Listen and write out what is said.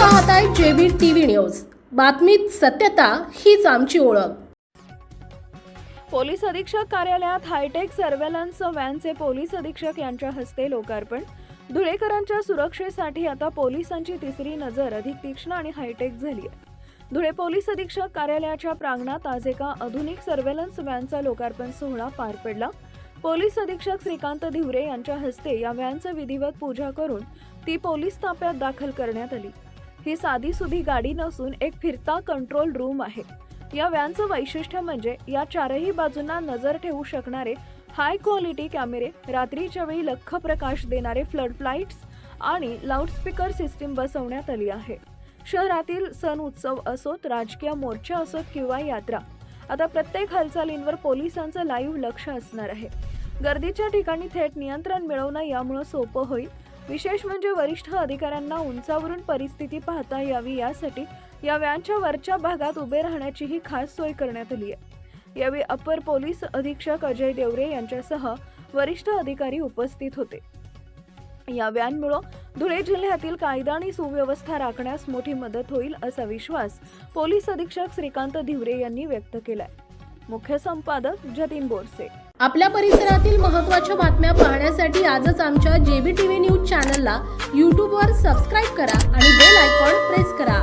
पाहताय JB TV news. बातमीत सत्यता हीच आमची ओळख। पोलीस अधीक्षक कार्यालयात हायटेक सर्व्हेलन्स व्हॅनचे पोलीस अधीक्षक यांच्या हस्ते लोकार्पण। धुळेकरांच्या सुरक्षेसाठी आता पोलिसांची तिसरी नजर अधिक तीक्ष्ण आणि हायटेक झाली आहे। धुळे पोलीस अधीक्षक कार्यालयाच्या प्रांगणात आज एका आधुनिक सर्व्हेलन्स व्हॅनचा लोकार्पण सोहळा पार पडला। पोलीस अधीक्षक श्रीकांत धिवरे यांच्या हस्ते या व्हॅनचं विधिवत पूजा करून ती पोलीस ताफ्यात दाखल करण्यात आली। ही साधीसुधी गाडी नसून एक फिरता कंट्रोल रूम आहे। या व्हॅनचं वैशिष्ट्य म्हणजे या चारही बाजूंना नजर ठेवू शकणारे हाय क्वालिटी कॅमेरे, रात्रीच्या वेळी लख्ख प्रकाश देणारे फ्लड लाईट्स आणि लाऊडस्पीकर सिस्टीम बसवण्यात आली आहे। शहरातील सण उत्सव असोत, राजकीय मोर्चा असोत किंवा यात्रा, आता प्रत्येक हालचालींवर पोलिसांचं लाईव्ह लक्ष असणार आहे। गर्दीच्या ठिकाणी थेट नियंत्रण मिळवणं यामुळे सोपं होईल। विशेष म्हणजे वरिष्ठ अधिकाऱ्यांना उंचावरून परिस्थिती पाहता यावी यासाठी या व्हॅनच्या वरच्या भागात उभे राहण्याची ही खास सोय करण्यात आली आहे। यावेळी अपर पोलीस अधीक्षक अजय देवरे यांच्यासह वरिष्ठ अधिकारी उपस्थित होते। या व्हॅनमुळे धुळे जिल्ह्यातील कायदा आणि सुव्यवस्था राखण्यास मोठी मदत होईल असा विश्वास पोलीस अधीक्षक श्रीकांत धिवरे यांनी व्यक्त केलाय। मुख्य संपादक जतीन बोरसे। आपल्या परिसरातील महत्त्वाच्या बातम्या पाहण्यासाठी आजच आमच्या जेबी टीव्ही न्यूज चॅनलला YouTube वर सबस्क्राइब करा आणि बेल आयकॉन प्रेस करा।